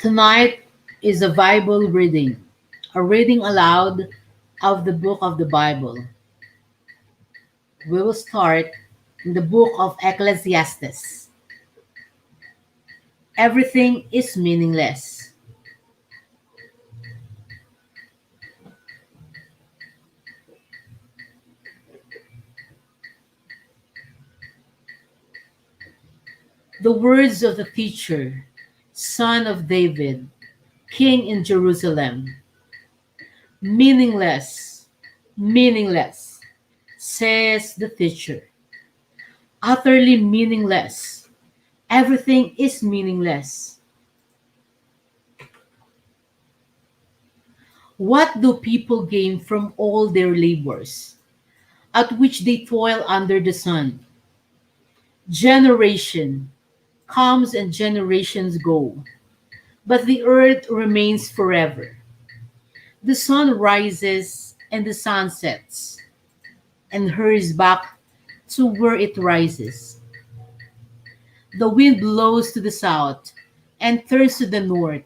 Tonight is a Bible reading, a reading aloud of the book of the Bible. We will start in the book of Ecclesiastes. Everything is meaningless. The words of the teacher, son of David, king in Jerusalem. Meaningless, meaningless, says the teacher. Utterly meaningless. Everything is meaningless. What do people gain from all their labors, at which they toil under the sun? Generation comes and generations go, but the earth remains forever. The sun rises and the sun sets, and hurries back to where it rises. The wind blows to the south and turns to the north.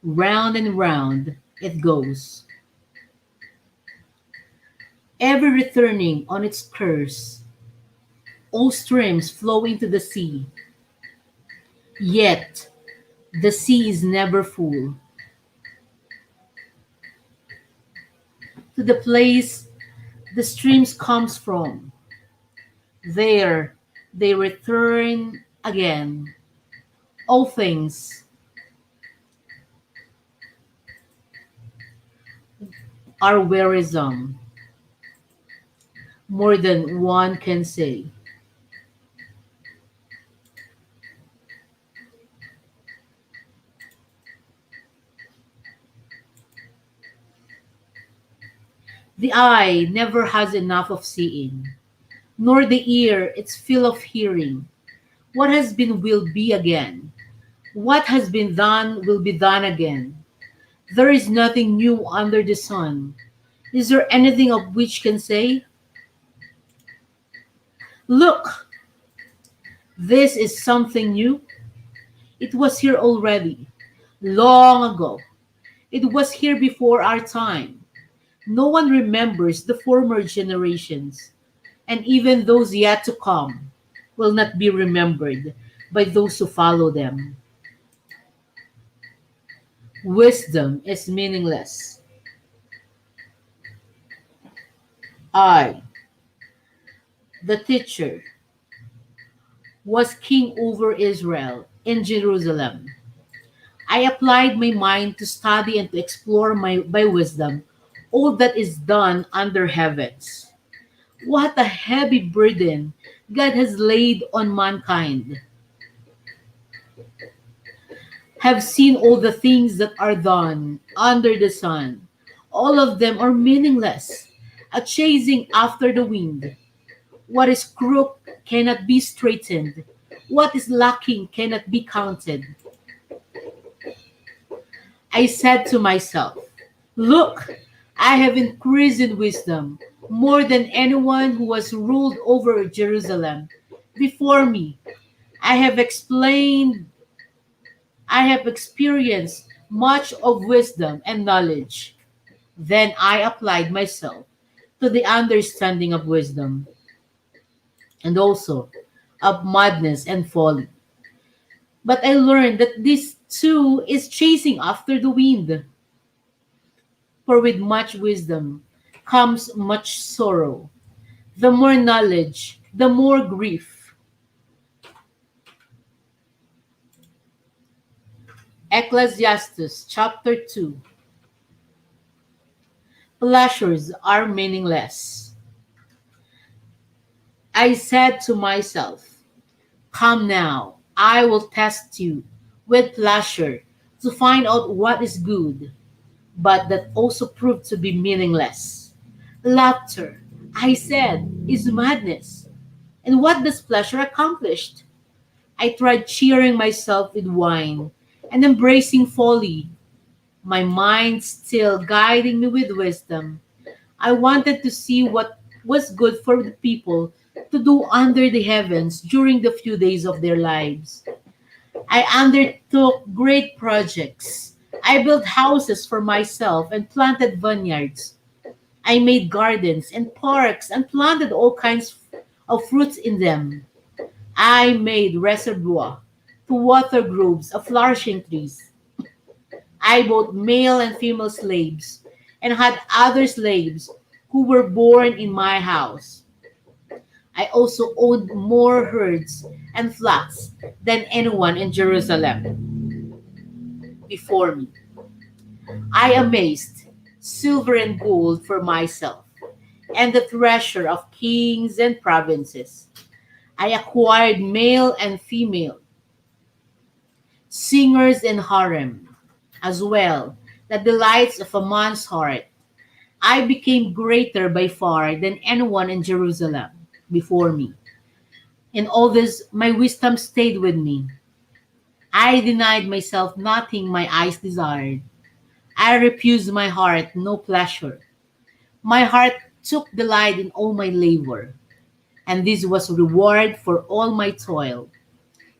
Round and round it goes, ever returning on its course. All streams flow into the sea, yet the sea is never full. To the place the streams comes from, there they return again. All things are wearisome, more than one can say. The eye never has enough of seeing, nor the ear its fill of hearing. What has been will be again. What has been done will be done again. There is nothing new under the sun. Is there anything of which can say, look, this is something new? It was here already, long ago. It was here before our time. No one remembers the former generations, and even those yet to come will not be remembered by those who follow them. Wisdom is meaningless. I, the teacher, was king over Israel in Jerusalem. I applied my mind to study and to explore by wisdom all that is done under heavens. What a heavy burden God has laid on mankind. Have seen all the things that are done under the sun. All of them are meaningless, a chasing after the wind. What is crooked cannot be straightened. What is lacking cannot be counted. I said to myself, look, I have increased in wisdom more than anyone who has ruled over Jerusalem before me. I have explained, I have experienced much of wisdom and knowledge. Then I applied myself to the understanding of wisdom and also of madness and folly. But I learned that this too is chasing after the wind. For with much wisdom comes much sorrow. The more knowledge, the more grief. Ecclesiastes chapter 2. Pleasures are meaningless. I said to myself, come now, I will test you with pleasure to find out what is good, but that also proved to be meaningless. Laughter, I said, is madness. And what does pleasure accomplish? I tried cheering myself with wine and embracing folly, my mind still guiding me with wisdom. I wanted to see what was good for the people to do under the heavens during the few days of their lives. I undertook great projects. I built houses for myself and planted vineyards. I made gardens and parks and planted all kinds of fruits in them. I made reservoir to water groves of flourishing trees. I bought male and female slaves and had other slaves who were born in my house. I also owned more herds and flocks than anyone in Jerusalem before me. I amassed silver and gold for myself and the treasure of kings and provinces. I acquired male and female singers and harem, as well, the delights of a man's heart. I became greater by far than anyone in Jerusalem before me. In all this, my wisdom stayed with me. I denied myself nothing my eyes desired. I refused my heart no pleasure. My heart took delight in all my labor, and this was reward for all my toil.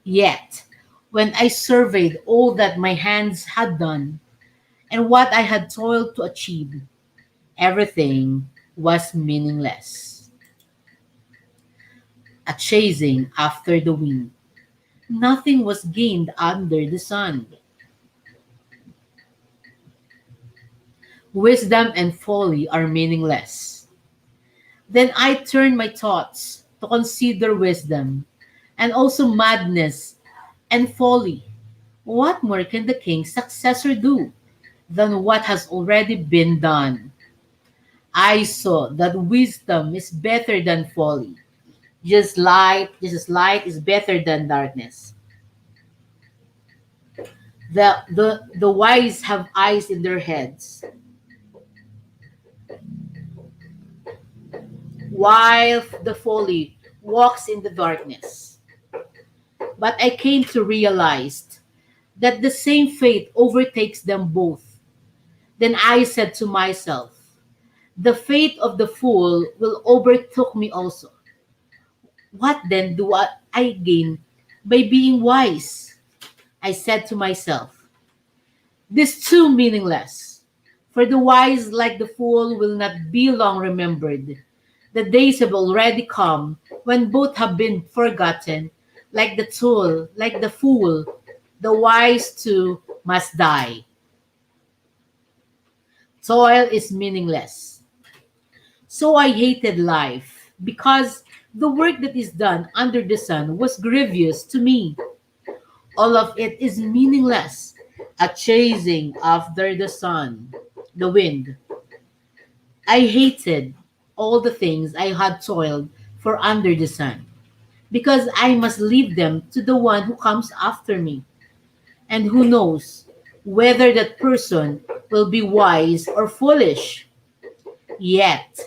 Yet, when I surveyed all that my hands had done, and what I had toiled to achieve, everything was meaningless. A chasing after the wind. Nothing was gained under the sun. Wisdom and folly are meaningless. Then I turned my thoughts to consider wisdom, and also madness and folly. What more can the king's successor do than what has already been done? I saw that wisdom is better than folly. Just as light is better than darkness. The wise have eyes in their heads, while the folly walks in the darkness. But I came to realize that the same fate overtakes them both. Then I said to myself, the fate of the fool will overtake me also. What then do I gain by being wise? I said to myself, this too meaningless. For the wise, like the fool, will not be long remembered. The days have already come when both have been forgotten. Like the fool, the wise too must die. Toil is meaningless. So I hated life, because the work that is done under the sun was grievous to me. All of it is meaningless, a chasing after the sun, the wind. I hated all the things I had toiled for under the sun, because I must leave them to the one who comes after me, and who knows whether that person will be wise or foolish. Yet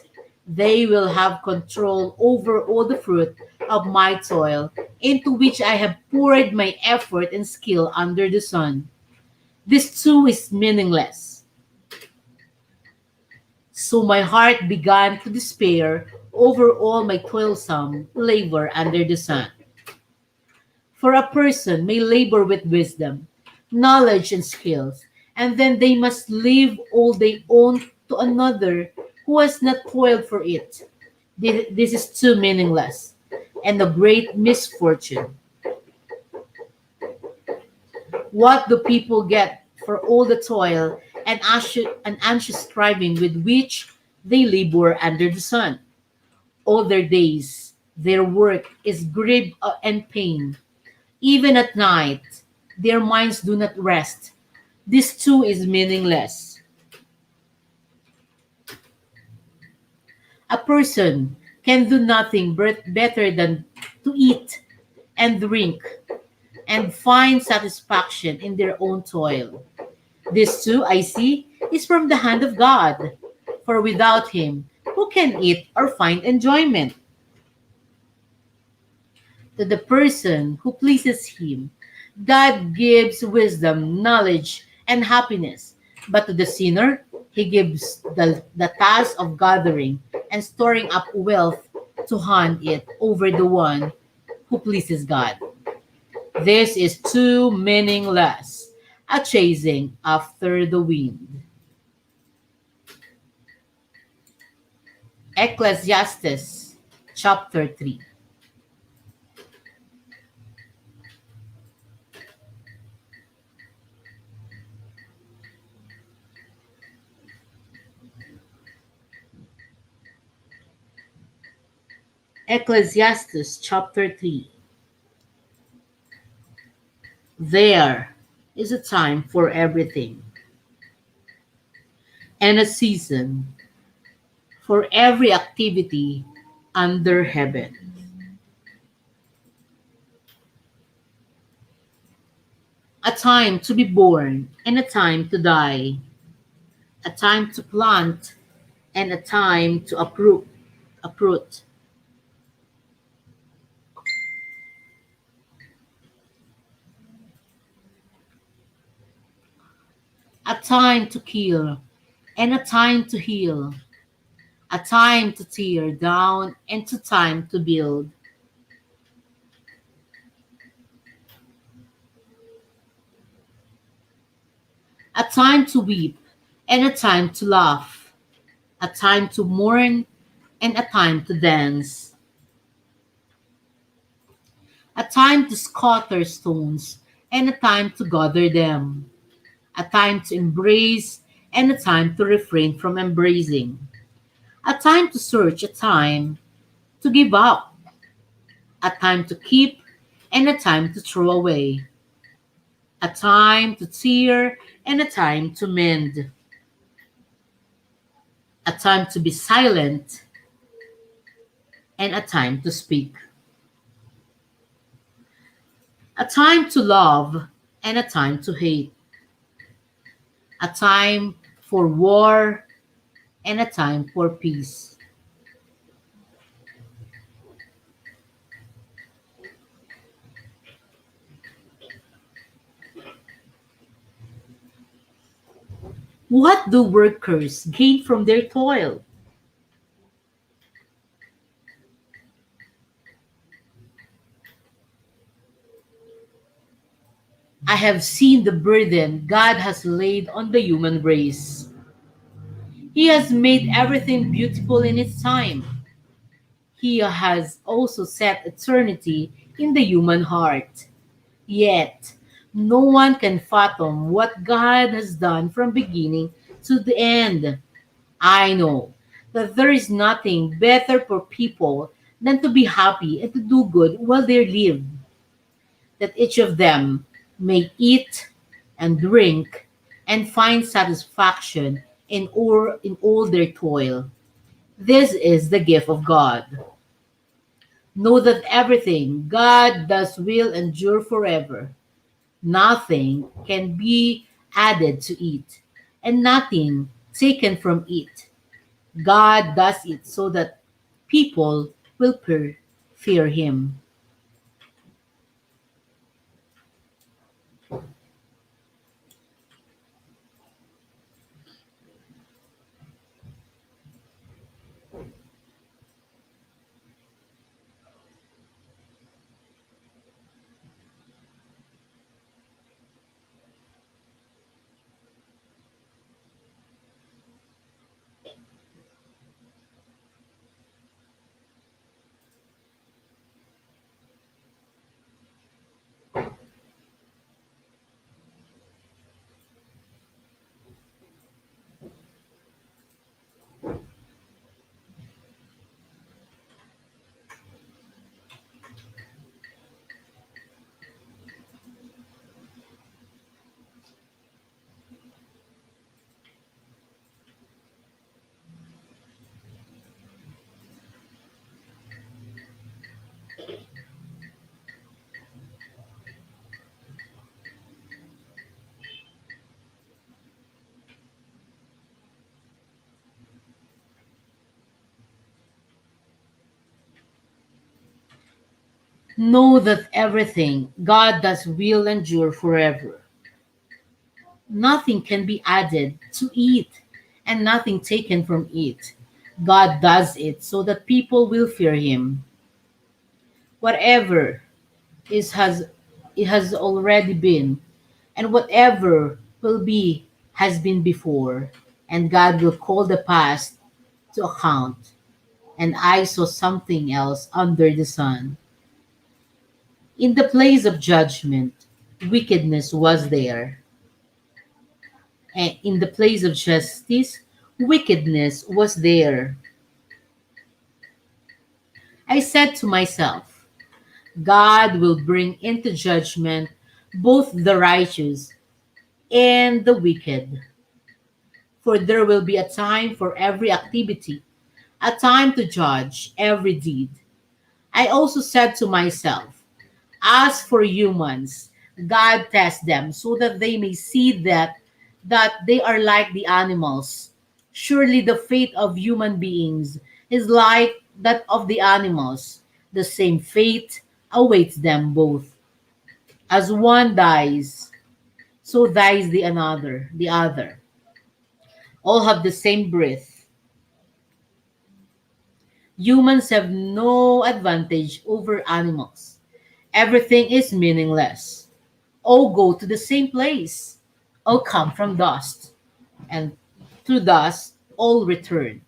they will have control over all the fruit of my toil, into which I have poured my effort and skill under the sun. This too is meaningless. So my heart began to despair over all my toilsome labor under the sun. For a person may labor with wisdom, knowledge, and skills, and then they must leave all they own to another who has not toiled for it. This is too meaningless and a great misfortune. What do people get for all the toil and anxious striving with which they labor under the sun? All their days, their work is grief and pain. Even at night, their minds do not rest. This too is meaningless. A person can do nothing better than to eat and drink and find satisfaction in their own toil. This too, I see, is from the hand of God. For without him, who can eat or find enjoyment? To the person who pleases him, God gives wisdom, knowledge, and happiness. But to the sinner, he gives the task of gathering and storing up wealth to hand it over the one who pleases God. This is too meaningless, a chasing after the wind. Ecclesiastes chapter 3. Ecclesiastes chapter 3. There is a time for everything, and a season for every activity under heaven. A time to be born and a time to die, a time to plant and a time to uproot, a time to kill and a time to heal, a time to tear down and a time to build, a time to weep and a time to laugh, a time to mourn and a time to dance, a time to scatter stones and a time to gather them, a time to embrace and a time to refrain from embracing, a time to search, a time to give up, a time to keep and a time to throw away, a time to tear and a time to mend, a time to be silent and a time to speak, a time to love and a time to hate, a time for war and a time for peace. What do workers gain from their toil? I have seen the burden God has laid on the human race. He has made everything beautiful in its time. He has also set eternity in the human heart. Yet, no one can fathom what God has done from beginning to the end. I know that there is nothing better for people than to be happy and to do good while they live, that each of them may eat and drink and find satisfaction in all their toil. This is the gift of God. Know that everything God does will endure forever. Nothing can be added to it, and nothing taken from it. God does it so that people will fear Him. Know that everything God does will endure forever. Nothing can be added to it, and nothing taken from it. God does it so that people will fear Him. Whatever is has it has already been, and whatever will be has been before, and God will call the past to account. And I saw something else under the sun. In the place of judgment, wickedness was there, and in the place of justice, wickedness was there. I said to myself, God will bring into judgment both the righteous and the wicked, for there will be a time for every activity, a time to judge every deed. I also said to myself, as for humans, God tests them so that they may see that they are like the animals. Surely the fate of human beings is like that of the animals. The same fate awaits them both. As one dies, so dies the other. All have the same breath. Humans have no advantage over animals. Everything is meaningless. All go to the same place. All come from dust, and to dust all return.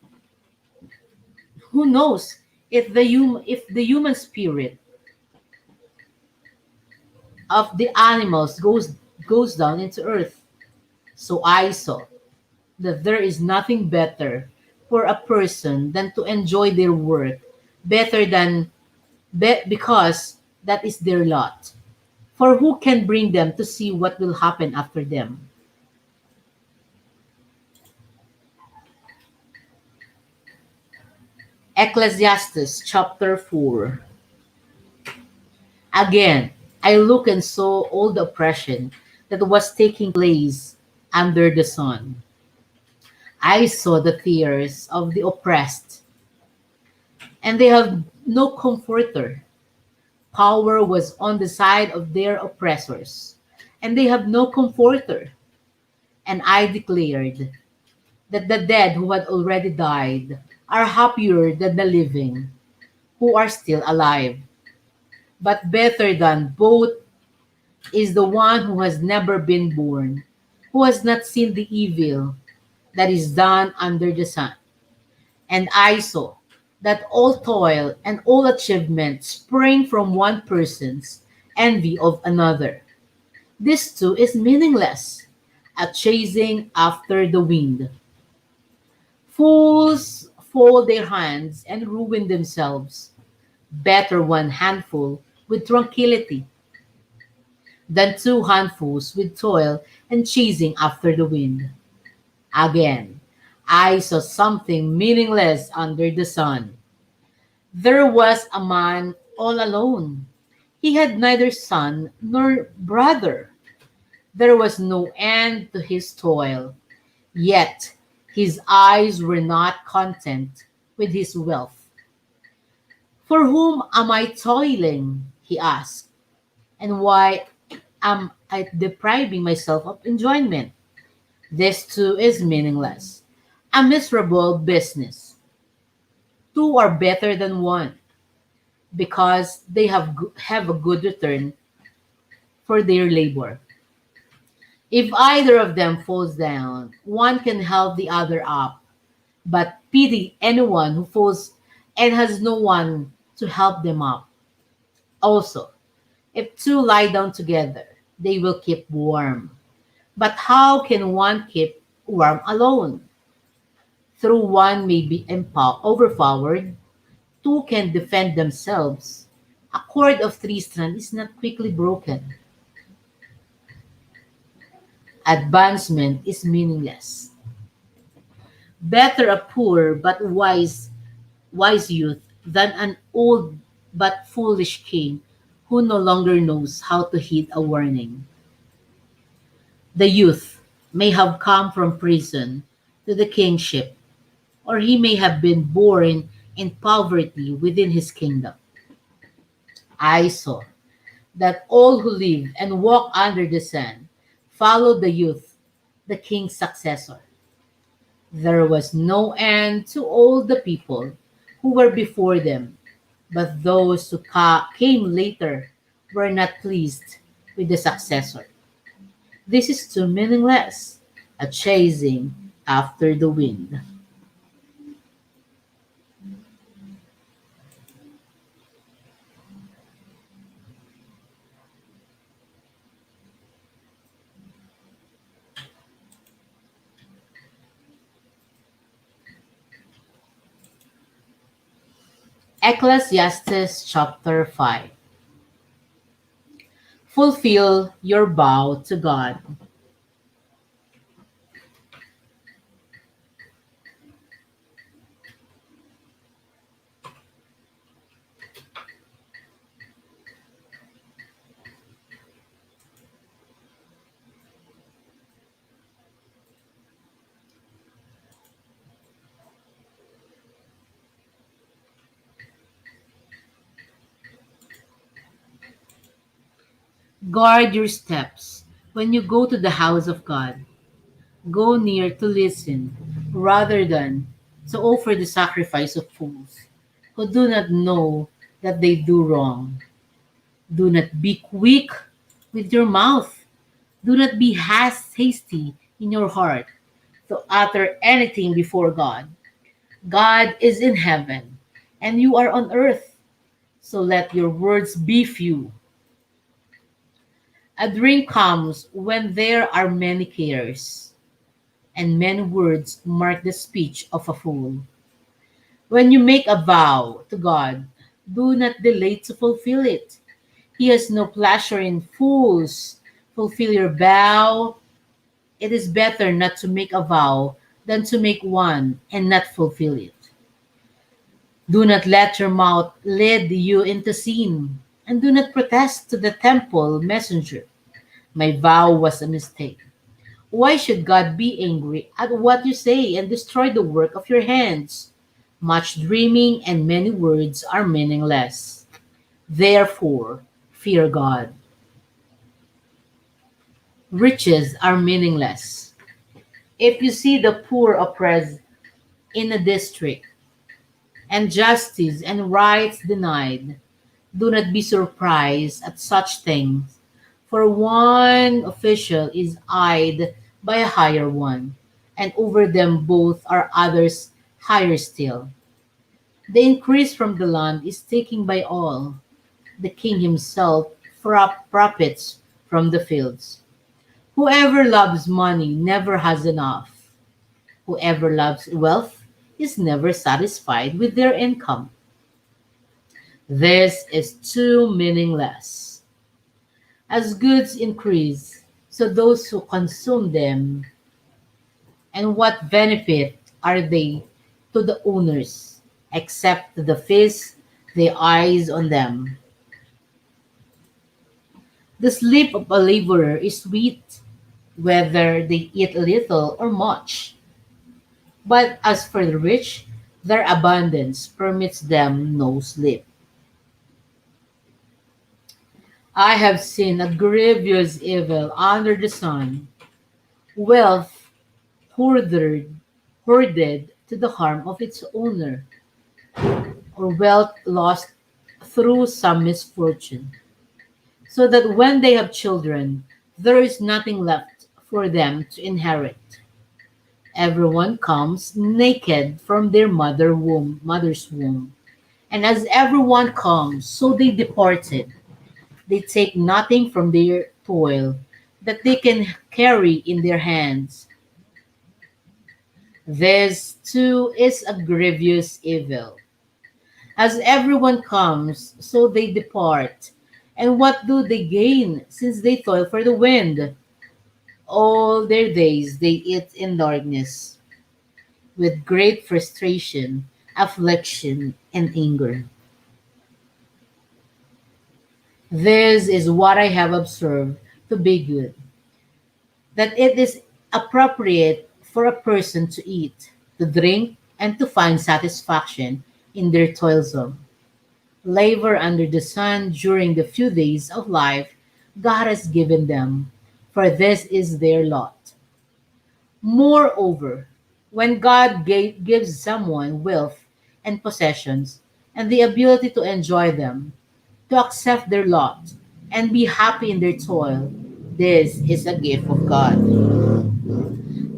Who knows if the human spirit of the animals goes down into earth? So I saw that there is nothing better for a person than to enjoy their work better than because that is their lot. For who can bring them to see what will happen after them? Ecclesiastes chapter 4. Again, I looked and saw all the oppression that was taking place under the sun. I saw the tears of the oppressed, and they have no comforter. Power was on the side of their oppressors, and they have no comforter. And I declared that the dead who had already died are happier than the living who are still alive. But better than both is the one who has never been born, who has not seen the evil that is done under the sun. And I saw that all toil and all achievement spring from one person's envy of another. This too is meaningless, a chasing after the wind. Fools fold their hands and ruin themselves. Better one handful with tranquility than two handfuls with toil and chasing after the wind. Again, I saw something meaningless under the sun. There was a man all alone. He had neither son nor brother. There was no end to his toil, yet his eyes were not content with his wealth. For whom am I toiling? He asked, and why am I depriving myself of enjoyment? This too is meaningless. A miserable business. Two are better than one because they have a good return for their labor. If either of them falls down, one can help the other up, but pity anyone who falls and has no one to help them up. Also, if two lie down together, they will keep warm. But how can one keep warm alone? Through one may be overpowered, two can defend themselves. A cord of three strands is not quickly broken. Advancement is meaningless. Better a poor but wise youth than an old but foolish king who no longer knows how to heed a warning. The youth may have come from prison to the kingship, or he may have been born in poverty within his kingdom. I saw that all who live and walk under the sun followed the youth, the king's successor. There was no end to all the people who were before them, but those who came later were not pleased. with the successor. This is too meaningless, a chasing after the wind. Ecclesiastes chapter 5. Fulfill your vow to God. Guard your steps when you go to the house of God. Go near to listen, rather than to offer the sacrifice of fools, who do not know that they do wrong. Do not be quick with your mouth. Do not be hasty in your heart to utter anything before God. God is in heaven, and you are on earth, so let your words be few. A dream comes when there are many cares, and many words mark the speech of a fool. When you make a vow to God, do not delay to fulfill it. He has no pleasure in fools. Fulfill your vow. It is better not to make a vow than to make one and not fulfill it. Do not let your mouth lead you into sin, and do not protest to the temple messenger. My vow was a mistake. Why should God be angry at what you say and destroy the work of your hands? Much dreaming and many words are meaningless. Therefore, fear God. Riches are meaningless. If you see the poor oppressed in a district, and justice and rights denied, do not be surprised at such things, for one official is eyed by a higher one, and over them both are others higher still. The increase from the land is taken by all. The king himself profits from the fields. Whoever loves money never has enough. Whoever loves wealth is never satisfied with their income. This is too meaningless. As goods increase, so those who consume them, and what benefit are they to the owners, except to the feast they eyes on them? The sleep of a laborer is sweet, whether they eat little or much. But as for the rich, their abundance permits them no sleep. I have seen a grievous evil under the sun, wealth hoarded, hoarded to the harm of its owner, or wealth lost through some misfortune, so that when they have children, there is nothing left for them to inherit. Everyone comes naked from their mother's womb, and as everyone comes, so they departed. They take nothing from their toil that they can carry in their hands. This too is a grievous evil. As everyone comes, so they depart. And what do they gain, since they toil for the wind? All their days they eat in darkness, with great frustration, affliction, and anger. This is what I have observed to be good, that it is appropriate for a person to eat, to drink, and to find satisfaction in their toilsome labor under the sun during the few days of life God has given them, for this is their lot. Moreover, when God gives someone wealth and possessions and the ability to enjoy them, to accept their lot, and be happy in their toil. This is a gift of God.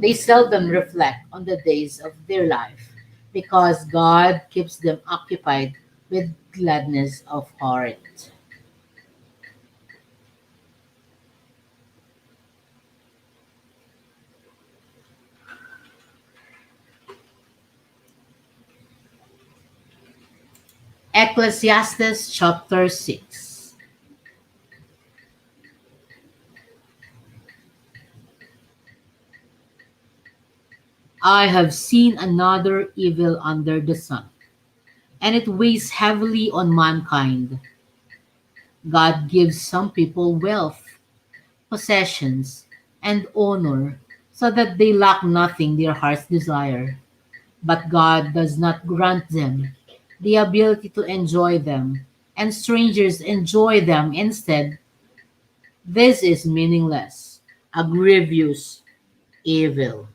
They seldom reflect on the days of their life because God keeps them occupied with gladness of heart. Ecclesiastes chapter 6. I have seen another evil under the sun, and it weighs heavily on mankind. God gives some people wealth, possessions, and honor so that they lack nothing their hearts desire. But God does not grant them the ability to enjoy them, and strangers enjoy them instead. This is meaningless, a grievous evil.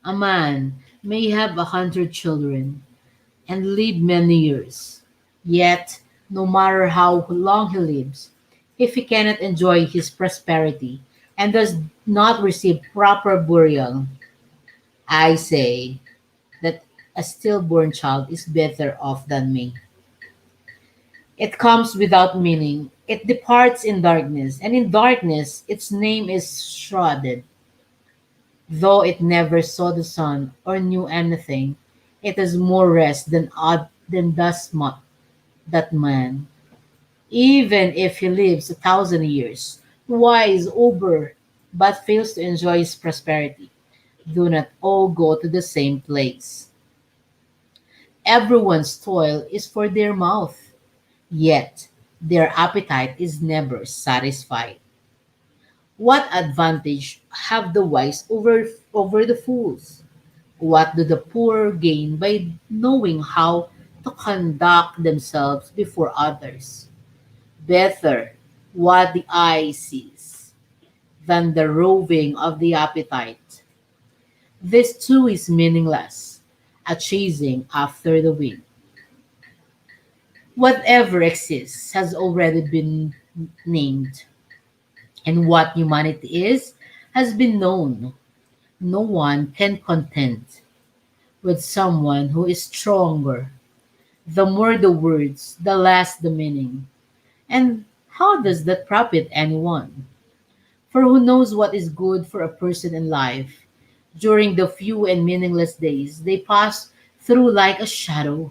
A man may have 100 children and live many years, yet, no matter how long he lives, if he cannot enjoy his prosperity and does not receive proper burial, I say that a stillborn child is better off than me. It comes without meaning. It departs in darkness, and in darkness its name is shrouded. Though it never saw the sun or knew anything, it has more rest than does that man. Even if he lives 1,000 years, wise over, but fails to enjoy his prosperity, do not all go to the same place. Everyone's toil is for their mouth, yet their appetite is never satisfied. What advantage have the wise over the fools? What do the poor gain by knowing how to conduct themselves before others? Better what the eye sees than the roving of the appetite. This too is meaningless, a chasing after the wind. Whatever exists has already been named, and what humanity is has been known. No one can contend with someone who is stronger. The more the words, the less the meaning. And how does that profit anyone? For who knows what is good for a person in life? During the few and meaningless days they pass through like a shadow.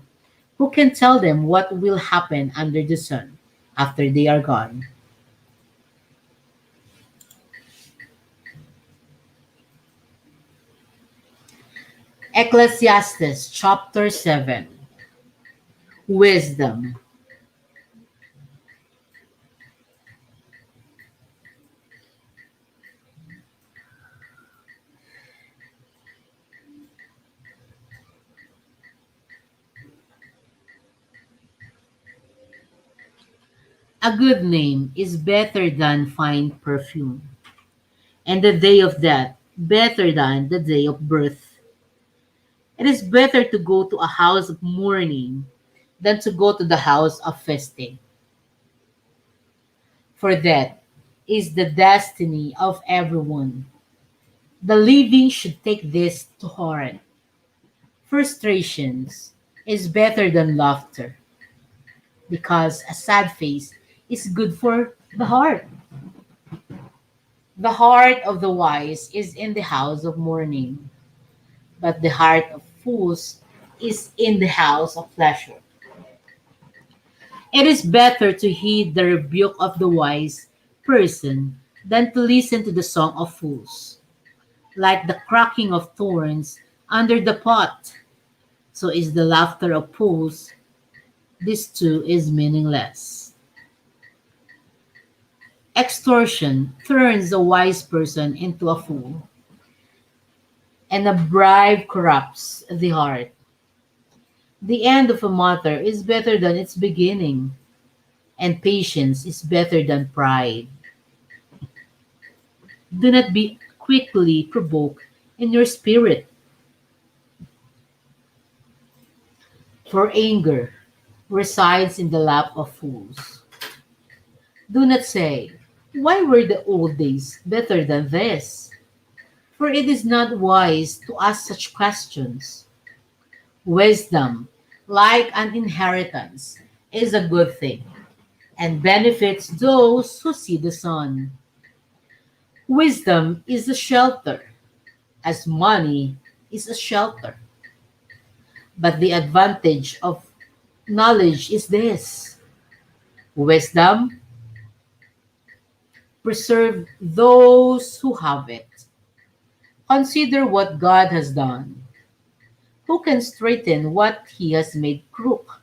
Who can tell them what will happen under the sun after they are gone? Ecclesiastes chapter 7. Wisdom. A good name is better than fine perfume, and the day of death better than the day of birth. It is better to go to a house of mourning than to go to the house of feasting, for that is the destiny of everyone. The living should take this to heart. Frustrations is better than laughter, because a sad face is good for the heart. The heart of the wise is in the house of mourning, but the heart of fools is in the house of pleasure. It is better to heed the rebuke of the wise person than to listen to the song of fools. Like the cracking of thorns under the pot, so is the laughter of fools. This too is meaningless. Extortion turns a wise person into a fool, and a bribe corrupts the heart. The end of a matter is better than its beginning, and patience is better than pride. Do not be quickly provoked in your spirit, for anger. resides in the lap of fools. Do not say, why were the old days better than this? For it is not wise to ask such questions. Wisdom, like an inheritance, is a good thing and benefits those who see the sun. Wisdom is a shelter, as money is a shelter. But the advantage of knowledge is this: wisdom preserve those who have it. Consider what God has done. Who can straighten what he has made crook?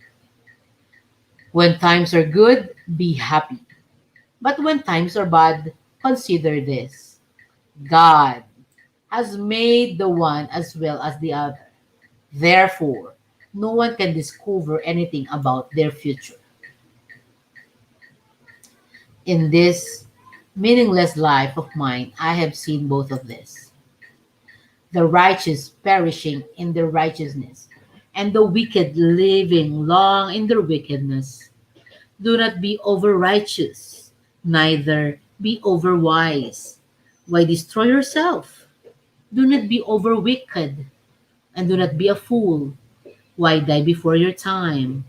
When times are good, be happy. But when times are bad, consider this: God has made the one as well as the other. Therefore, no one can discover anything about their future. In this meaningless life of mine, I have seen both of this: the righteous perishing in their righteousness, and the wicked living long in their wickedness. Do not be over righteous, neither be over wise. Why destroy yourself? Do not be over wicked, and do not be a fool. Why die before your time?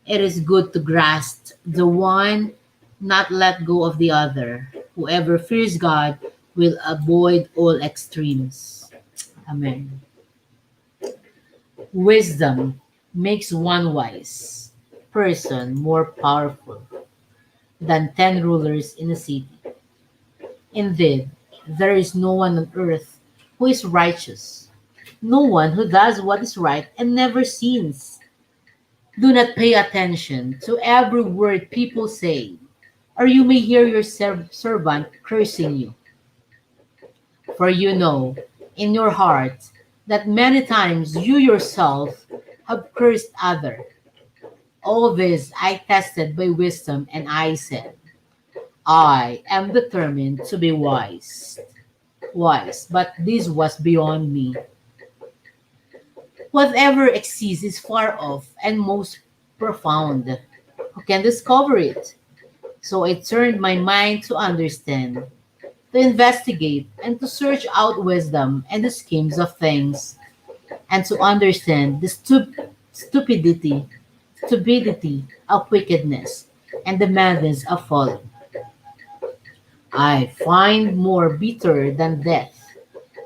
It is good to grasp the one, not let go of the other. Whoever fears God will avoid all extremes. Amen. Wisdom makes one wise person more powerful than 10 rulers in a city. Indeed, there is no one on earth who is righteous, no one who does what is right and never sins. Do not pay attention to every word people say, or you may hear your servant cursing you. For you know in your heart that many times you yourself have cursed other. All this I tested by wisdom, and I said, I am determined to be wise, but this was beyond me. Whatever exists is far off and most profound. Who can discover it? So I turned my mind to understand, to investigate, and to search out wisdom and the schemes of things, and to understand the stupidity of wickedness, and the madness of folly. I find more bitter than death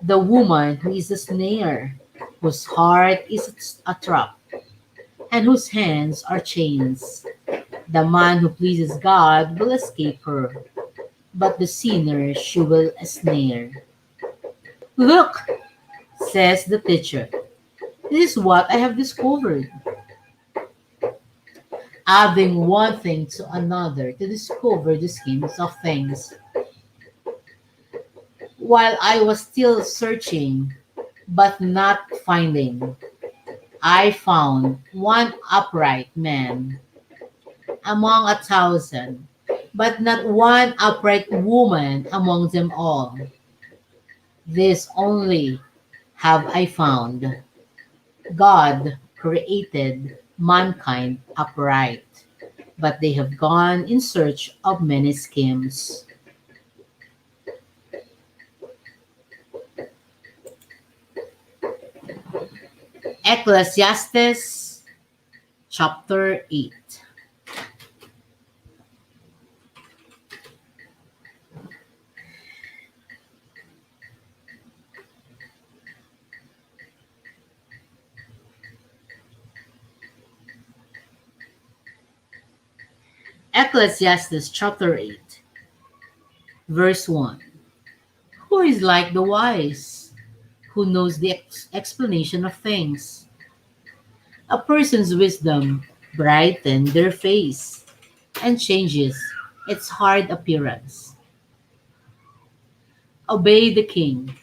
the woman who is a snare, whose heart is a trap, and whose hands are chains. The man who pleases God will escape her, but the sinner she will ensnare. Look, says the teacher, this is what I have discovered. Adding one thing to another to discover the schemes of things. While I was still searching, but not finding, I found one upright man among 1,000, but not one upright woman among them all. This only have I found: God created mankind upright, but they have gone in search of many schemes. Ecclesiastes chapter 8. Ecclesiastes chapter 8, verse 1. Who is like the wise, who knows the explanation of things? A person's wisdom brightens their face and changes its hard appearance. Obey the king.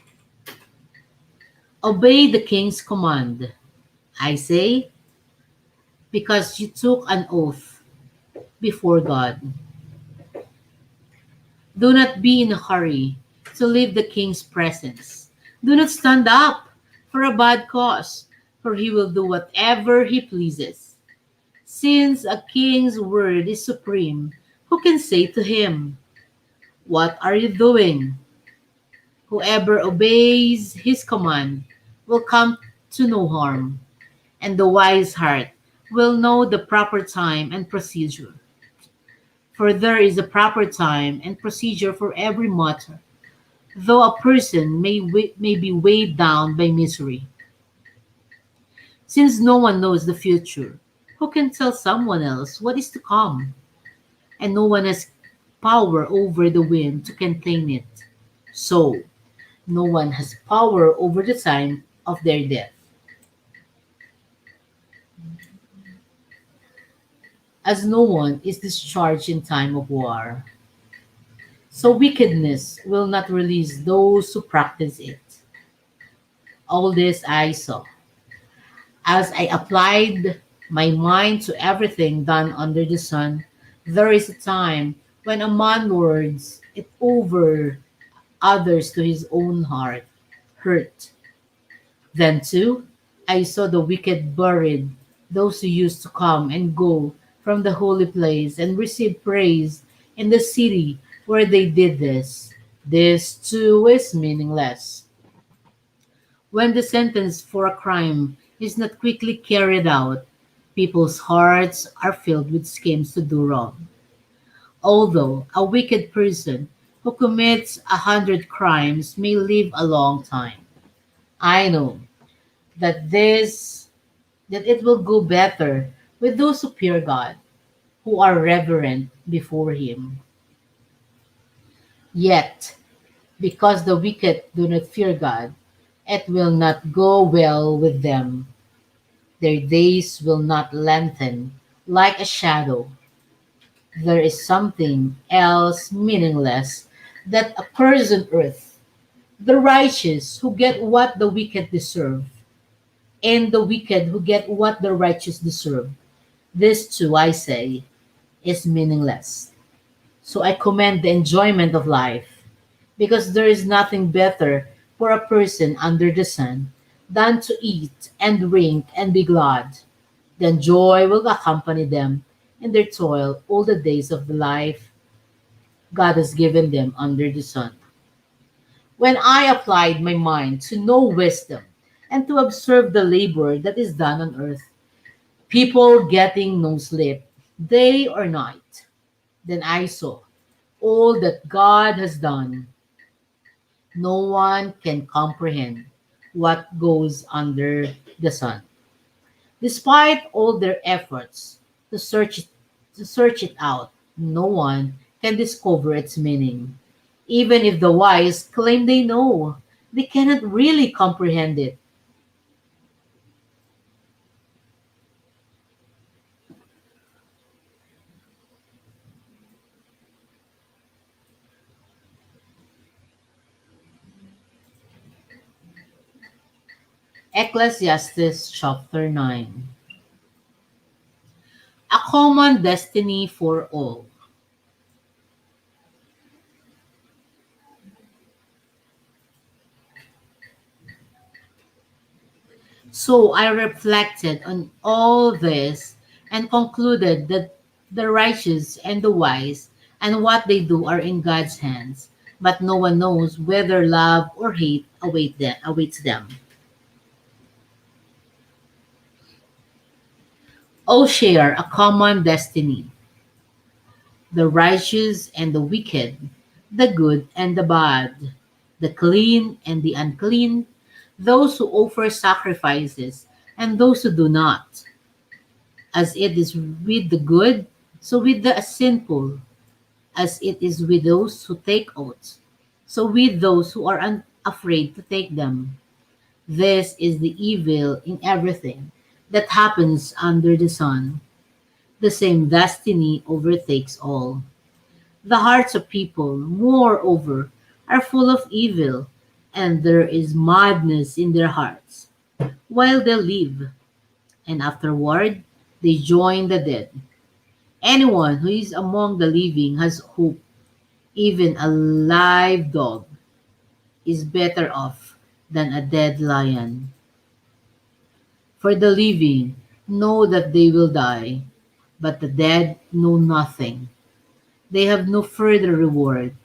Obey the king's command. I say, because you took an oath before God. Do not be in a hurry to leave the king's presence. Do not stand up for a bad cause, for he will do whatever he pleases. Since a king's word is supreme, who can say to him, "What are you doing?" Whoever obeys his command will come to no harm, and the wise heart will know the proper time and procedure. For there is a proper time and procedure for every matter, though a person may be weighed down by misery. Since no one knows the future, who can tell someone else what is to come? And no one has power over the wind to contain it. So, no one has power over the time of their death, as no one is discharged in time of war. So wickedness will not release those who practice it. All this I saw, as I applied my mind to everything done under the sun. There is a time when a man lords it over others to his own heart hurt. Then too I saw the wicked buried, those who used to come and go from the holy place and receive praise in the city where they did this. This too is meaningless. When the sentence for a crime is not quickly carried out, people's hearts are filled with schemes to do wrong. Although a wicked person who commits 100 crimes may live a long time, I know that that it will go better with those who fear God, who are reverent before him. Yet, because the wicked do not fear God, it will not go well with them. Their days will not lengthen like a shadow. There is something else meaningless that occurs on earth. The righteous who get what the wicked deserve, and the wicked who get what the righteous deserve. This too, I say, is meaningless. So I commend the enjoyment of life, because there is nothing better for a person under the sun than to eat and drink and be glad. Then joy will accompany them in their toil all the days of the life God has given them under the sun. When I applied my mind to know wisdom and to observe the labor that is done on earth, people getting no sleep, day or night, then I saw all that God has done. No one can comprehend what goes under the sun. Despite all their efforts to search it out, no one can discover its meaning. Even if the wise claim they know, they cannot really comprehend it. Ecclesiastes chapter 9. A common destiny for all. So I reflected on all this and concluded that the righteous and the wise and what they do are in God's hands, but no one knows whether love or hate awaits them. All share a common destiny, the righteous and the wicked, the good and the bad, the clean and the unclean, those who offer sacrifices and those who do not. As it is with the good, so with the sinful; as it is with those who take oaths, so with those who are afraid to take them. This is the evil in everything that happens under the sun. The same destiny overtakes all. The hearts of people, moreover, are full of evil, and there is madness in their hearts, while they live, and afterward they join the dead. Anyone who is among the living has hope. Even a live dog is better off than a dead lion. For the living know that they will die, But the dead know nothing. They have no further reward,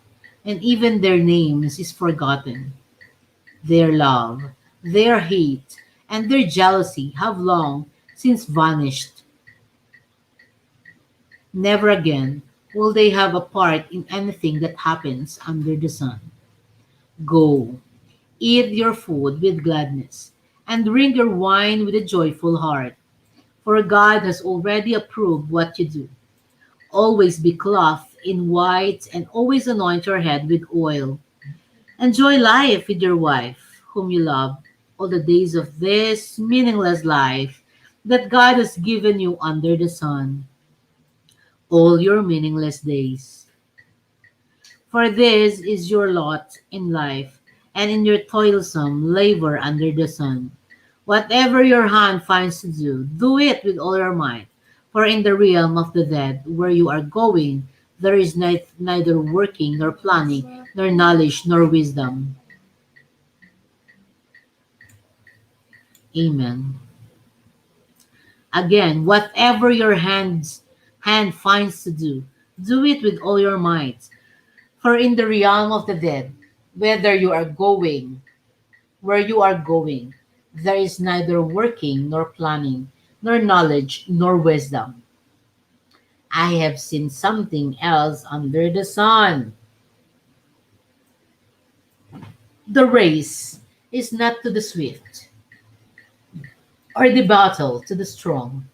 and even their names is forgotten. Their love, their hate, and their jealousy have long since vanished. Never again will they have a part in anything that happens under the sun. Go, eat your food with gladness, and drink your wine with a joyful heart, for God has already approved what you do. Always be clothed in white and always anoint your head with oil. Enjoy life with your wife, whom you love, all the days of this meaningless life that God has given you under the sun, all your meaningless days. For this is your lot in life, and in your toilsome labor under the sun. Whatever your hand finds to do, do it with all your might. For in the realm of the dead, where you are going, there is neither working, nor planning, nor knowledge, nor wisdom. Amen. Again, whatever your hand finds to do it with all your might. For in the realm of the dead, whether you are going, where you are going, there is neither working nor planning, nor knowledge nor wisdom. I have seen something else under the sun. The race is not to the swift, or the battle to the strong,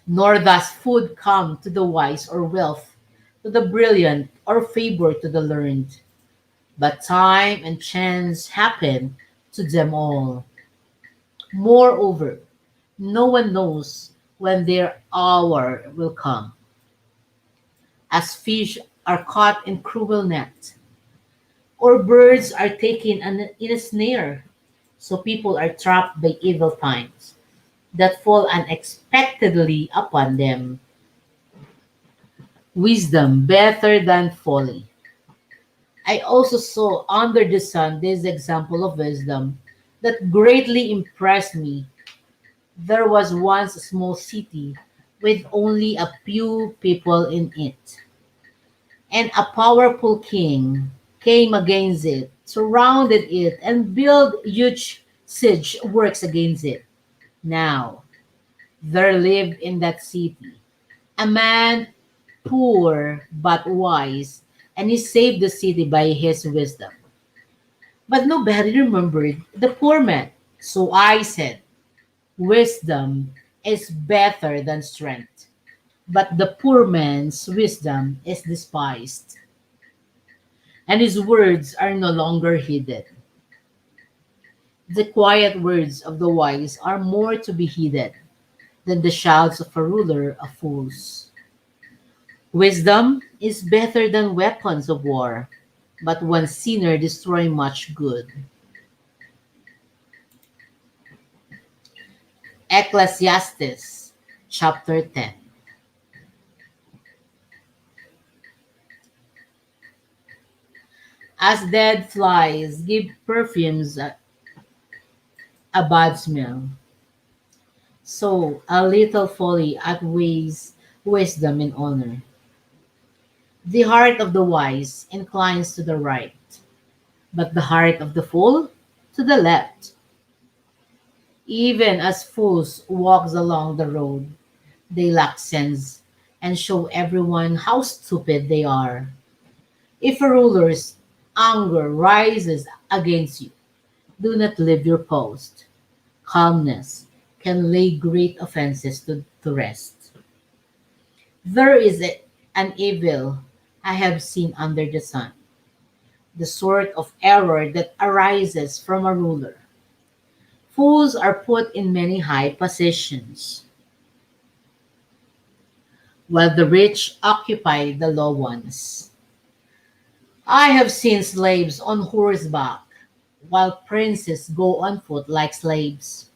nor does food come to the wise or wealth to the brilliant or favor to the learned, but time and chance happen to them all. Moreover, no one knows when their hour will come. As fish are caught in cruel net, or birds are taken in a snare, so people are trapped by evil times that fall unexpectedly upon them. Wisdom better than folly. I also saw under the sun this example of wisdom that greatly impressed me. There was once a small city with only a few people in it, and a powerful king came against it, surrounded it, and built huge siege works against it. Now, there lived in that city a man poor but wise, and he saved the city by his wisdom. But nobody remembered the poor man. So I said, wisdom is better than strength, but the poor man's wisdom is despised, and his words are no longer heeded. The quiet words of the wise are more to be heeded than the shouts of a ruler of fools. Wisdom is better than weapons of war, but one sinner destroy much good. Ecclesiastes chapter 10. As dead flies give perfumes a bad smell, so a little folly outweighs wisdom and honor. The heart of the wise inclines to the right, but the heart of the fool to the left. Even as fools walks along the road, they lack sense and show everyone how stupid they are. If a ruler's anger rises against you, do not leave your post. Calmness can lay great offenses to rest. There is an evil I have seen under the sun, the sort of error that arises from a ruler. Fools are put in many high positions, while the rich occupy the low ones. I have seen slaves on horseback, while princes go on foot like slaves.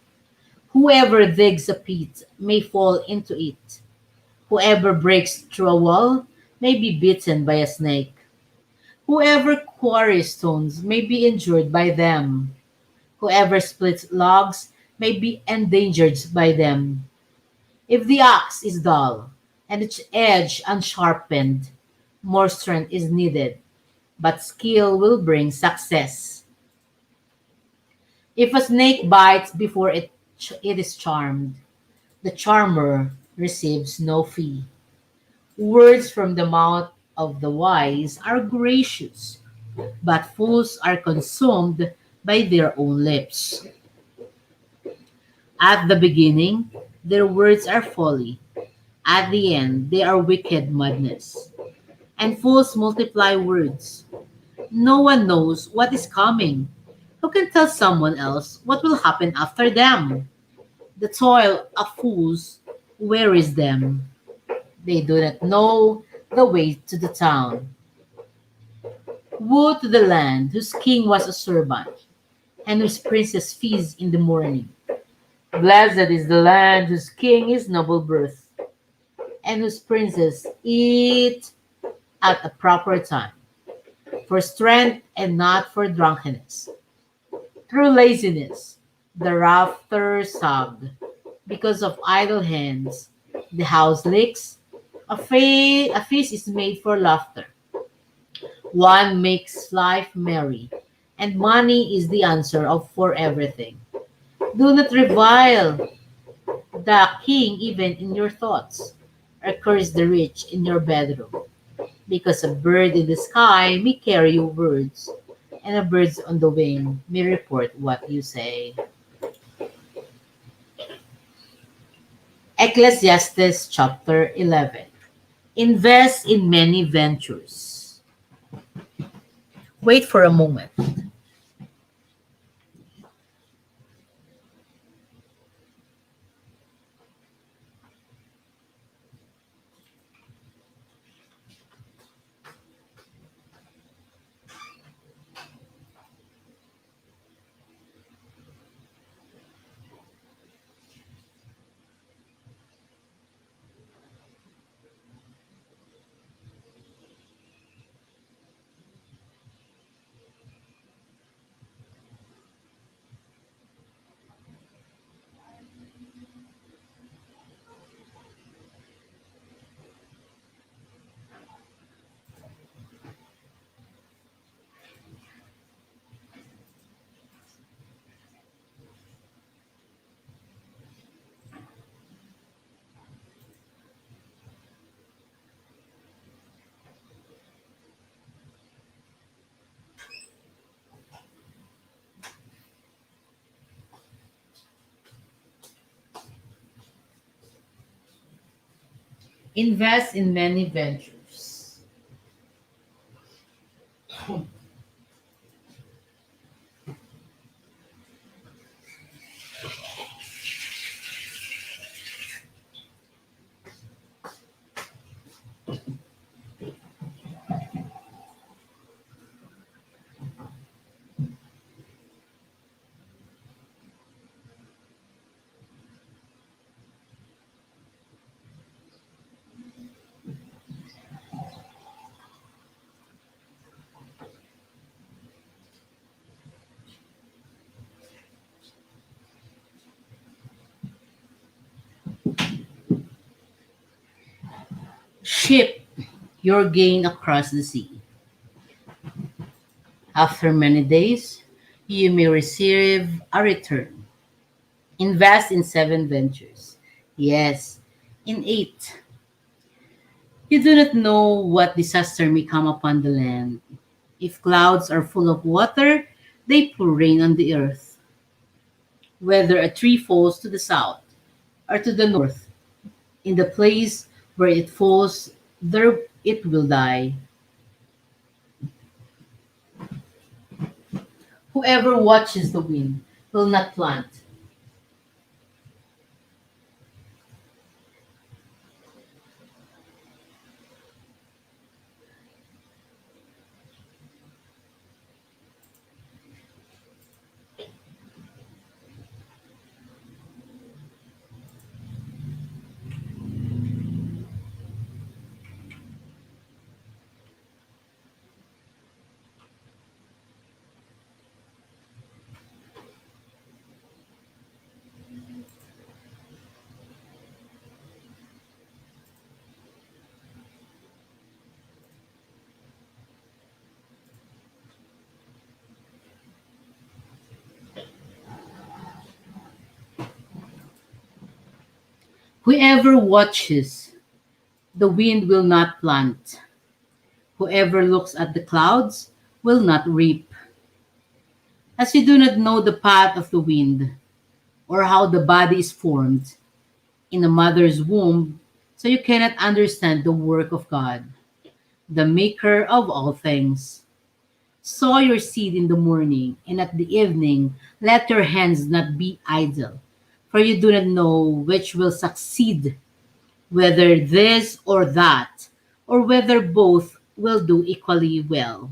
Whoever digs a pit may fall into it. Whoever breaks through a wall may be bitten by a snake. Whoever quarries stones may be injured by them. Whoever splits logs may be endangered by them. If the axe is dull and its edge unsharpened, more strength is needed, but skill will bring success. If a snake bites before it is charmed, the charmer receives no fee. Words from the mouth of the wise are gracious, but fools are consumed by their own lips. At the beginning, their words are folly. At the end, they are wicked madness. And fools multiply words. No one knows what is coming. Who can tell someone else what will happen after them? The toil of fools wearies them. They do not know the way to the town. Woe to the land whose king was a servant, and whose princess feasts in the morning. Blessed is the land whose king is noble birth, and whose princes eat at a proper time, for strength and not for drunkenness. Through laziness, the rafters sag. Because of idle hands, the house leaks. A feast is made for laughter. One makes life merry, and money is the answer of for everything. Do not revile the king even in your thoughts, or curse the rich in your bedroom, because a bird in the sky may carry your words, and a bird on the wing may report what you say. Ecclesiastes chapter 11. Invest in many ventures. Wait for a moment. Invest in many ventures. Ship your gain across the sea. After many days, you may receive a return. Invest in seven ventures. Yes, in eight. You do not know what disaster may come upon the land. If clouds are full of water, they pour rain on the earth. Whether a tree falls to the south or to the north, in the place where it falls, there it will die. Whoever watches the wind will not plant. Whoever watches the wind will not plant. Whoever looks at the clouds will not reap. As you do not know the path of the wind, or how the body is formed in a mother's womb, so you cannot understand the work of God, the maker of all things. Sow your seed in the morning, and at the evening let your hands not be idle, for you do not know which will succeed, whether this or that, or whether both will do equally well.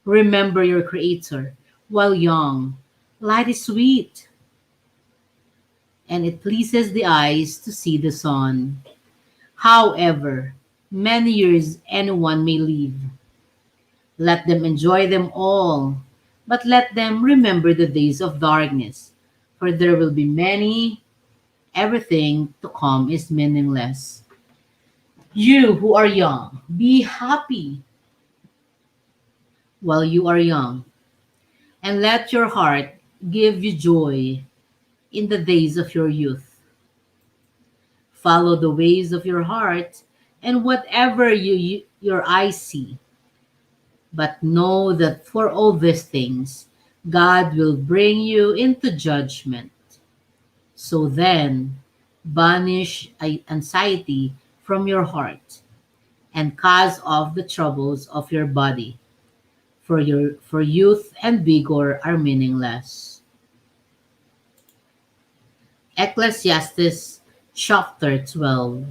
Remember your Creator while young. Light is sweet, and it pleases the eyes to see the sun. However, many years anyone may live, let them enjoy them all, but let them remember the days of darkness, for there will be many. Everything to come is meaningless. You who are young, be happy while you are young, and let your heart give you joy in the days of your youth. Follow the ways of your heart and whatever your eyes see, but know that for all these things, God will bring you into judgment. So then, banish anxiety from your heart and cast off the troubles of your body, for youth and vigor are meaningless. Ecclesiastes chapter 12.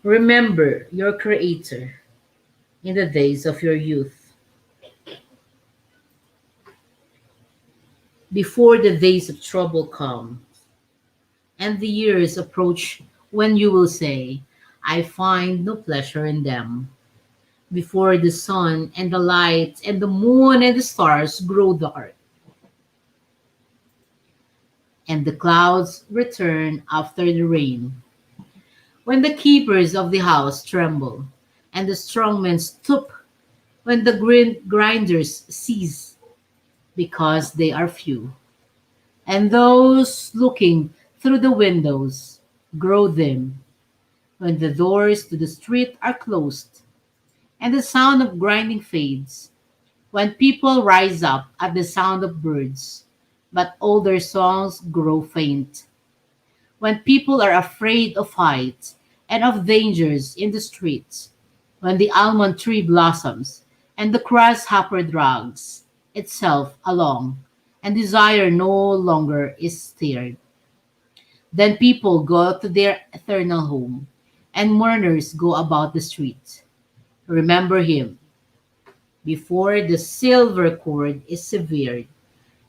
Remember your Creator in the days of your youth, before the days of trouble come, and the years approach when you will say, I find no pleasure in them. Before the sun and the light and the moon and the stars grow dark, and the clouds return after the rain. When the keepers of the house tremble, and the strong men stoop, when the grinders cease, because they are few, and those looking through the windows grow dim, when the doors to the street are closed, and the sound of grinding fades, when people rise up at the sound of birds, but all their songs grow faint, when people are afraid of heights and of dangers in the streets, when the almond tree blossoms and the grasshopper drags itself along, and desire no longer is stirred. Then people go to their eternal home, and mourners go about the streets. Remember him before the silver cord is severed,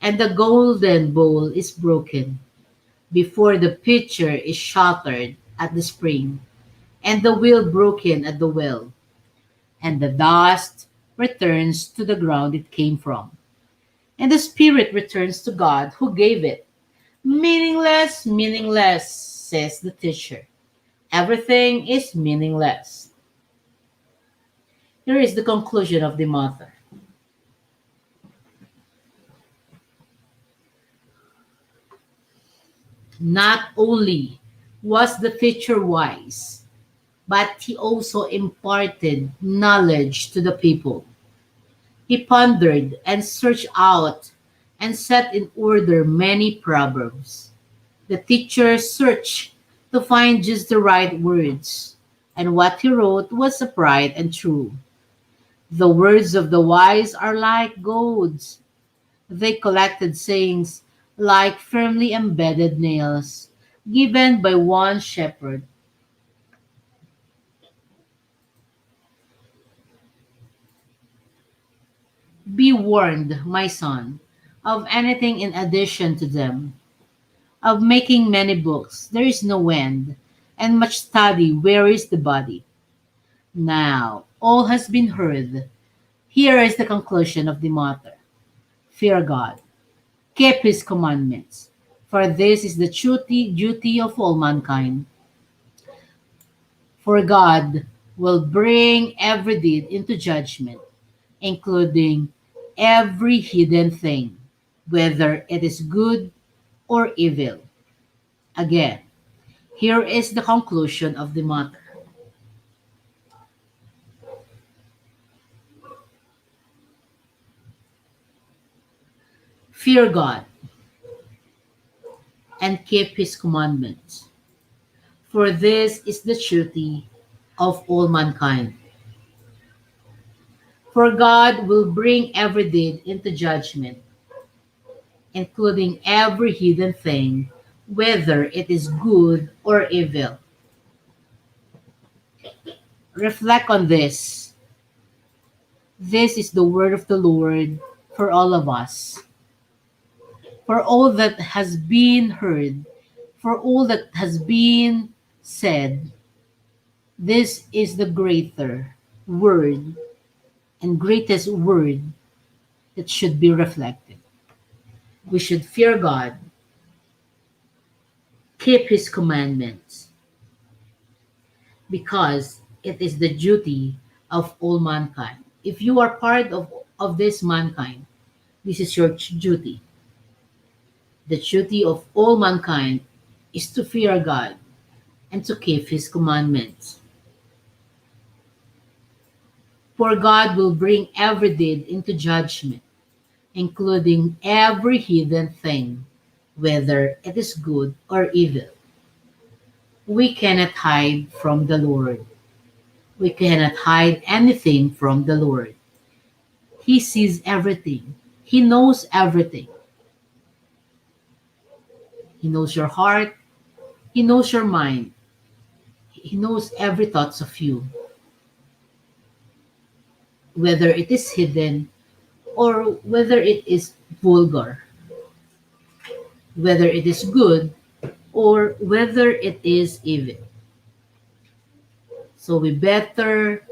and the golden bowl is broken, before the pitcher is shattered at the spring, and the wheel broken at the well, and the dust returns to the ground it came from, and the spirit returns to God who gave it. Meaningless, meaningless, says the teacher. Everything is meaningless. Here is the conclusion of the matter. Not only was the teacher wise, but he also imparted knowledge to the people. He pondered and searched out and set in order many proverbs. The teacher searched to find just the right words, and what he wrote was upright and true. The words of the wise are like goads. They collected sayings like firmly embedded nails, given by one shepherd. Be warned, my son, of anything in addition to them, of making many books, there is no end, and much study wearies the body. Now, all has been heard. Here is the conclusion of the matter. Fear God, keep his commandments, for this is the duty of all mankind. For God will bring every deed into judgment, including every hidden thing, whether it is good or evil. Again, here is the conclusion of the matter. Fear God and keep his commandments, for this is the duty of all mankind. For God will bring every deed into judgment, including every hidden thing, whether it is good or evil. Reflect on this. This is the word of the Lord for all of us. For all that has been heard, for all that has been said, this is the greater word and greatest word that should be reflected. We should fear God, keep his commandments, because it is the duty of all mankind. If you are part of this mankind, this is your duty. The duty of all mankind is to fear God and to keep his commandments. For God will bring every deed into judgment, including every hidden thing, whether it is good or evil. We cannot hide from the Lord. We cannot hide anything from the Lord. He sees everything. He knows everything. He knows your heart. He knows your mind. He knows every thoughts of you, whether it is hidden or whether it is vulgar, whether it is good or whether it is evil. So we better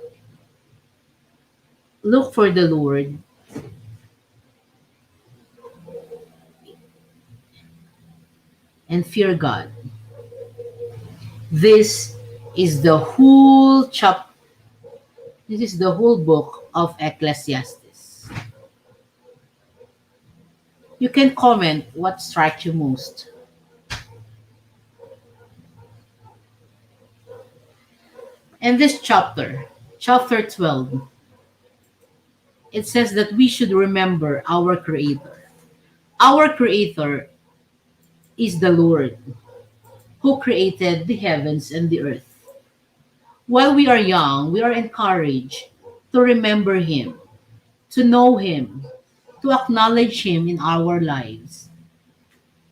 look for the Lord and fear God. This is the whole this is the whole book of Ecclesiastes. You can comment what strikes you most. In this chapter, chapter 12, it says that we should remember our Creator. Our Creator is the Lord who created the heavens and the earth. While we are young, we are encouraged to remember Him, to know Him, to acknowledge Him in our lives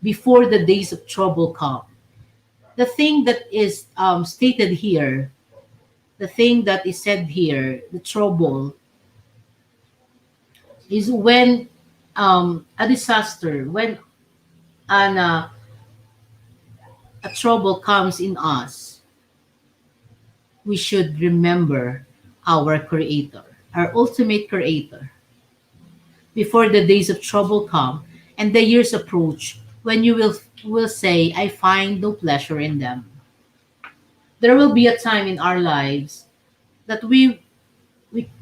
before the days of trouble come. The thing that is stated here, the thing that is said here, the trouble, is when a disaster, when a trouble comes in us, we should remember our Creator, our ultimate Creator. Before the days of trouble come and the years approach, when you will say, I find no pleasure in them. There will be a time in our lives that we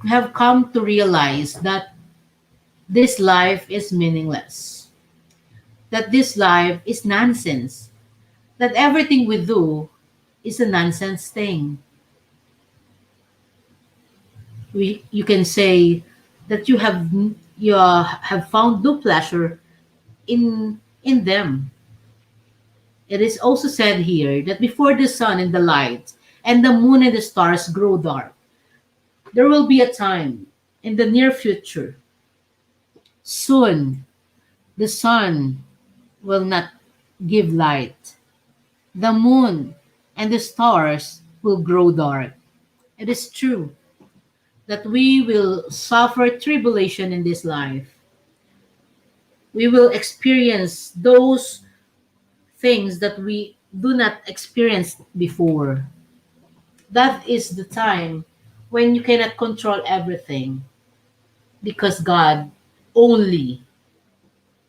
have come to realize that this life is meaningless, that this life is nonsense, that everything we do is a nonsense thing. You can say that you have found no pleasure in them. It is also said here that before the sun and the light and the moon and the stars grow dark, there will be a time in the near future. Soon the sun will not give light. The moon and the stars will grow dark. It is true that we will suffer tribulation in this life. We will experience those things that we do not experience before. That is the time when you cannot control everything because God only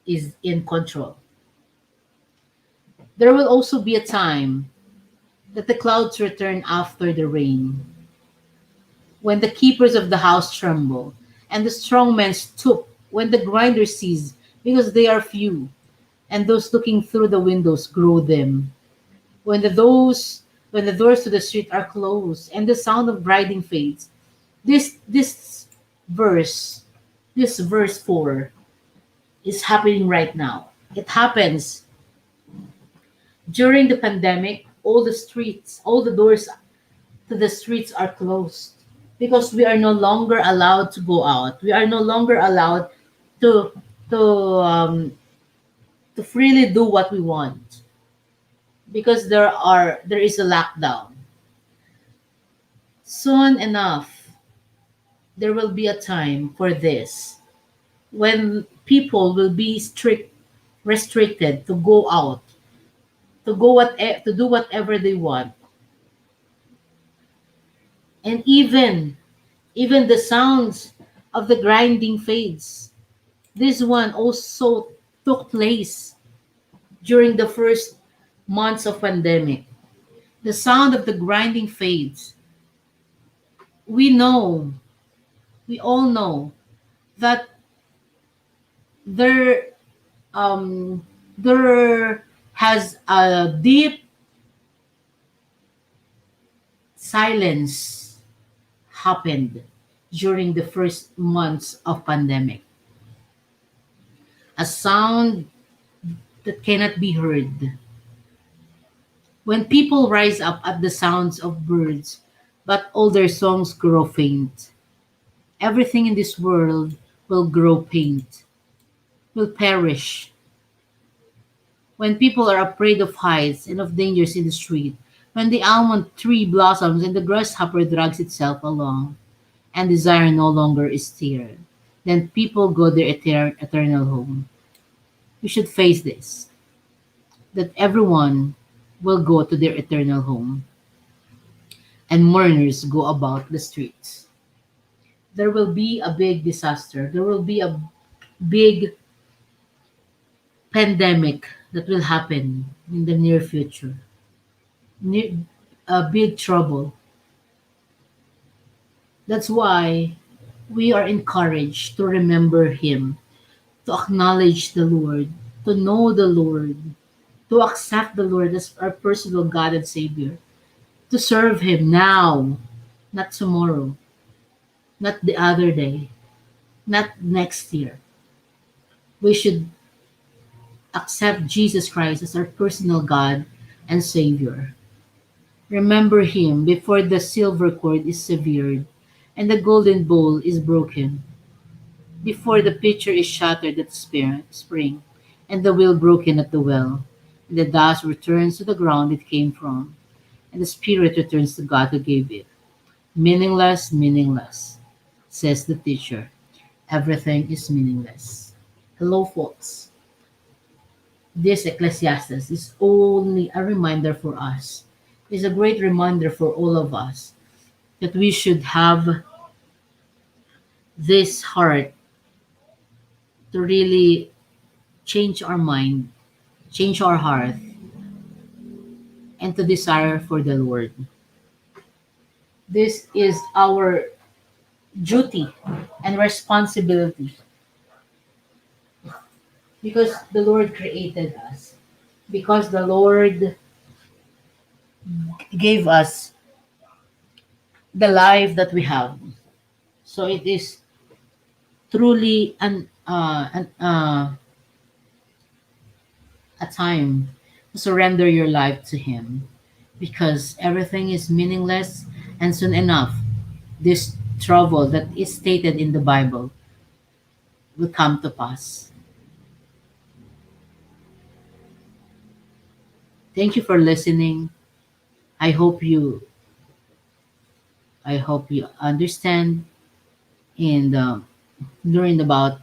is in control. There will also be a time that the clouds return after the rain, when the keepers of the house tremble, and the strong men stoop when the grinder sees because they are few, and those looking through the windows grow dim. When the doors to the street are closed and the sound of riding fades, this verse, this verse 4 is happening right now. It happens during the pandemic. All the doors to the streets are closed because we are no longer allowed to go out. We are no longer allowed to to um, to freely do what we want because there is a lockdown. Soon enough, there will be a time for this when people will be restricted to go out, to do whatever they want, and even the sounds of the grinding fades. This one also took place during the first months of pandemic. The sound of the grinding fades. We know, we all know that there there has a deep silence happened during the first months of pandemic. A sound that cannot be heard. When people rise up at the sounds of birds, but all their songs grow faint. Everything in this world will grow faint, will perish. When people are afraid of heights and of dangers in the street, when the almond tree blossoms and the grasshopper drags itself along, and desire no longer is there, then people go their eternal home. We should face this, that everyone will go to their eternal home, and mourners go about the streets. There will be a big disaster. There will be a big pandemic that will happen in the near future. Near, a big trouble. That's why we are encouraged to remember Him, to acknowledge the Lord, to know the Lord, to accept the Lord as our personal God and Savior, to serve Him now, not tomorrow, not the other day, not next year. We should accept Jesus Christ as our personal God and Savior. Remember Him before the silver cord is severed and the golden bowl is broken, before the pitcher is shattered at the spring and the wheel broken at the well, and the dust returns to the ground it came from, and the spirit returns to God who gave it. Meaningless, meaningless, says the teacher. Everything is meaningless. Hello, folks. This Ecclesiastes is only a reminder for us. It's a great reminder for all of us that we should have this heart to really change our mind, change our heart, and to desire for the Lord. This is our duty and responsibility because the Lord created us, because the Lord gave us the life that we have. So it is truly a time to surrender your life to Him because everything is meaningless, and soon enough, this trouble that is stated in the Bible will come to pass. Thank you for listening. I hope you I hope you understand and learn about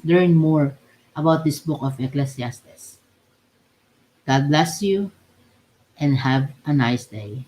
learn more about this book of Ecclesiastes. God bless you and have a nice day.